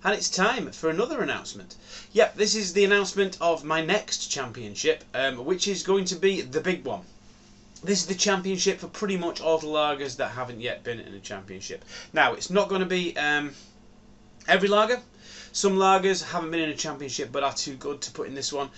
And it's time for another announcement. Yep, this is the announcement of my next championship, which is going to be the big one. This is the championship for pretty much all the lagers that haven't yet been in a championship. Now, it's not going to be every lager. Some lagers haven't been in a championship but are too good to put in this one.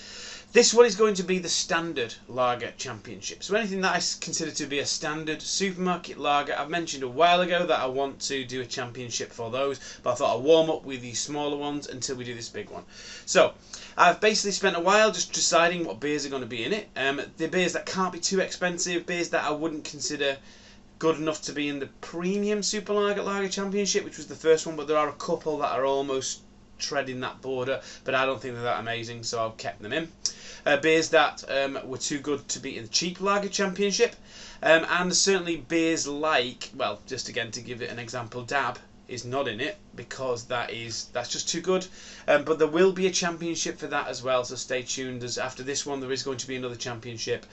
This one is going to be the standard lager championship. So anything that I consider to be a standard supermarket lager, I've mentioned a while ago that I want to do a championship for those, but I thought I'd warm up with these smaller ones until we do this big one. So I've basically spent a while just deciding what beers are going to be in it. The beers that can't be too expensive, beers that I wouldn't consider good enough to be in the premium super lager championship, which was the first one, but there are a couple that are almost treading that border, but I don't think they're that amazing, so I've kept them in. Beers that were too good to be in the cheap lager championship, and certainly beers like, well, just again to give it an example, Dab is not in it because that's just too good, but there will be a championship for that as well, so stay tuned. After this one there is going to be another championship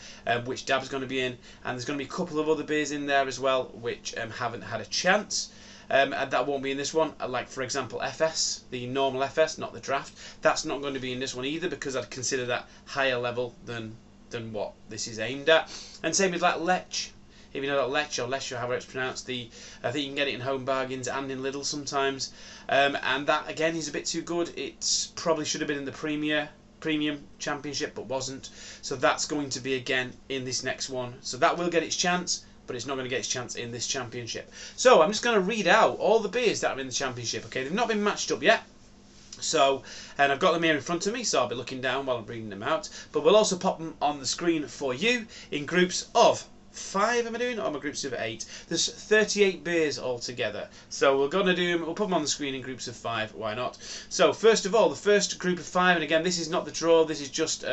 which Dab's going to be in, and there's going to be a couple of other beers in there as well which haven't had a chance. And that won't be in this one, like for example FS, the normal FS, not the draft. That's not going to be in this one either because I'd consider that higher level than what this is aimed at. And same with like Lech. If you know that Lech or Lech or however it's pronounced, I think you can get it in Home Bargains and in Lidl sometimes. And that again is a bit too good. It probably should have been in the premium championship but wasn't. So that's going to be again in this next one. So that will get its chance, but it's not going to get its chance in this championship. So I'm just going to read out all the beers that are in the championship. Okay, they've not been matched up yet. So, and I've got them here in front of me, so I'll be looking down while I'm reading them out. But we'll also pop them on the screen for you in groups of 5. Am I doing? Or am I groups of 8? There's 38 beers altogether. So we're going to do them. We'll put them on the screen in groups of 5. Why not? So first of all, the first group of 5, and again, this is not the draw. This is just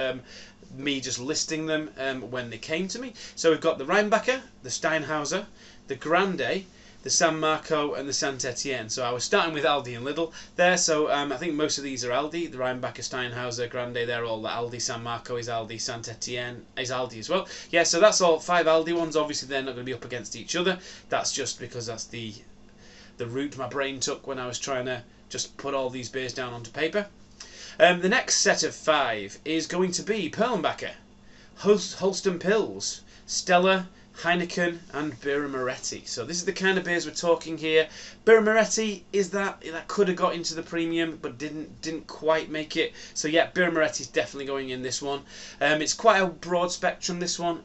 me just listing them when they came to me. So we've got the Rheinbacher, the Steinhauser, the Grande, the San Marco and the Saint Etienne. So I was starting with Aldi and Lidl there, so I think most of these are Aldi. The Rheinbacher, Steinhauser, Grande, they're all Aldi. San Marco is Aldi, Saint Etienne is Aldi as well. Yeah, so that's all 5 Aldi ones. Obviously they're not going to be up against each other. That's just because that's the route my brain took when I was trying to just put all these beers down onto paper. The next set of 5 is going to be Perlenbacher, Holsten Pils, Stella, Heineken and Birra Moretti. So this is the kind of beers we're talking here. Birra Moretti is that could have got into the premium but didn't quite make it. So yeah, Birra Moretti is definitely going in this one. It's quite a broad spectrum, this one.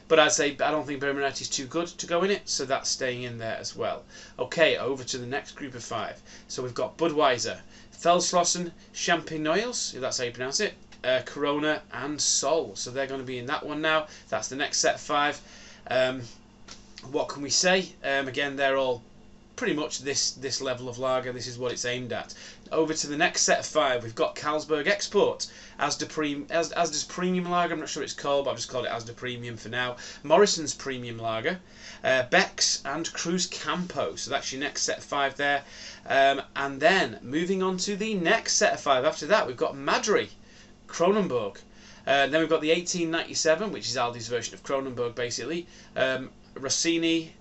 But I'd say I don't think Birra Moretti is too good to go in it, so that's staying in there as well. Okay, over to the next group of 5. So we've got Budweiser, Feldschlossen, Champenoils, if that's how you pronounce it, Corona and Sol. So they're going to be in that one now. That's the next set of 5. What can we say? Again, they're all pretty much this level of lager. This is what it's aimed at. Over to the next set of 5, we've got Carlsberg Export, Asda's Premium Lager. I'm not sure what it's called, but I've just called it Asda Premium for now. Morrison's Premium Lager, Beck's and Cruz Campo. So that's your next set of 5 there. And then moving on to the next set of 5. After that, we've got Madri, Kronenbourg. Then we've got the 1897, which is Aldi's version of Kronenbourg, basically. Rossini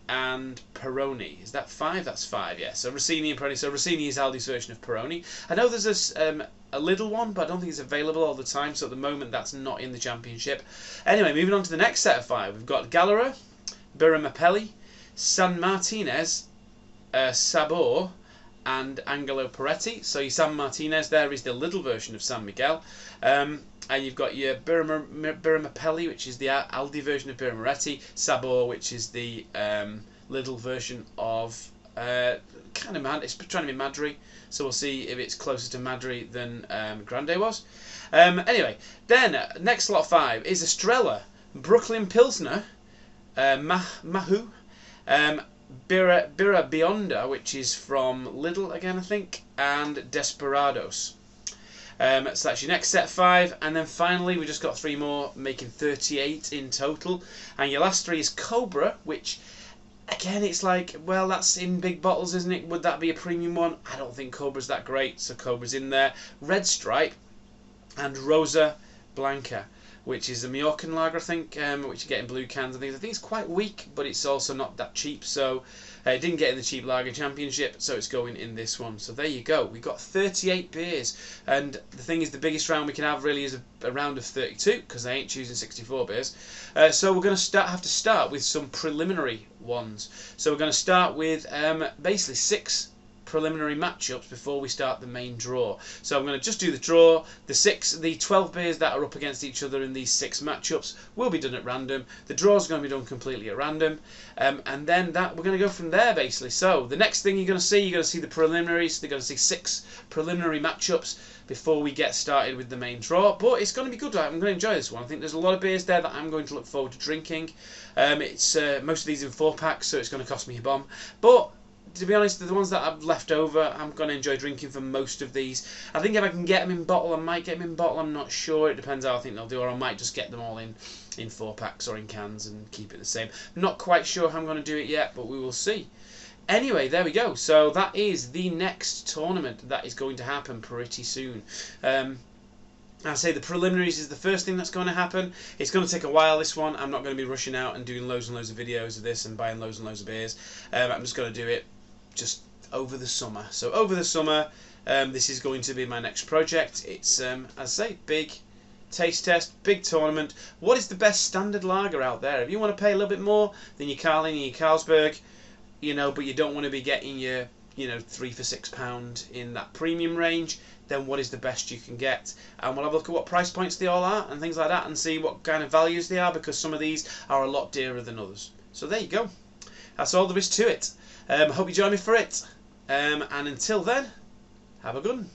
and Peroni. Is that 5? That's 5, yeah. So Rossini and Peroni. So Rossini is Aldi's version of Peroni. I know there's a little one, but I don't think it's available all the time. So at the moment, that's not in the championship. Anyway, moving on to the next set of 5. We've got Galera, Birra Mapelli, San Martinez, Sabor, and Angelo Poretti. So your San Martinez there is the little version of San Miguel. And you've got your Birra Mapelli, which is the Aldi version of Birra Moretti. Sabor, which is the little version of kind of it's trying to be Madri. So we'll see if it's closer to Madri than Grande was. Anyway, then next lot 5 is Estrella, Brooklyn Pilsner, Mahu, Birra Bionda, which is from Lidl again, I think, and Desperados. So that's your next set 5, and then finally we just got 3 more, making 38 in total. And your last 3 is Cobra, which again it's like, well, that's in big bottles, isn't it? Would that be a premium one? I don't think Cobra's that great, so Cobra's in there. Red Stripe and Rosa Blanca. which is a Mallorcan lager, I think, which you get in blue cans and things. I think it's quite weak, but it's also not that cheap, so it didn't get in the cheap lager championship, so it's going in this one. So there you go. We've got 38 beers, and the thing is, the biggest round we can have really is a round of 32, because they ain't choosing 64 beers. So we're going to have to start with some preliminary ones. So we're going to start with basically 6 preliminary matchups before we start the main draw. So I'm going to just do the draw. The 12 beers that are up against each other in these 6 matchups will be done at random. The draw is going to be done completely at random, and then we're going to go from there basically. So the next thing you're going to see the preliminaries. They're going to see 6 preliminary matchups before we get started with the main draw. But it's going to be good. I'm going to enjoy this one. I think there's a lot of beers there that I'm going to look forward to drinking. It's most of these in 4-packs, so it's going to cost me a bomb. But to be honest, the ones that I've left over, I'm going to enjoy drinking for most of these. I think if I can get them in bottle, I might get them in bottle. I'm not sure. It depends how I think they'll do, or I might just get them all in 4-packs or in cans and keep it the same. Not quite sure how I'm going to do it yet, but we will see. Anyway, there we go. So that is the next tournament that is going to happen pretty soon. I say the preliminaries is the first thing that's going to happen. It's going to take a while, this one. I'm not going to be rushing out and doing loads and loads of videos of this and buying loads and loads of beers. I'm just going to do it just over the summer. So over the summer, this is going to be my next project. It's, as I say, big taste test, big tournament. What is the best standard lager out there? If you want to pay a little bit more than your Carling and your Carlsberg, you know, but you don't want to be getting your, you know, £3 for £6 in that premium range, then what is the best you can get? And we'll have a look at what price points they all are and things like that, and see what kind of values they are, because some of these are a lot dearer than others. So there you go. That's all there is to it. I hope you join me for it. And until then, have a good one.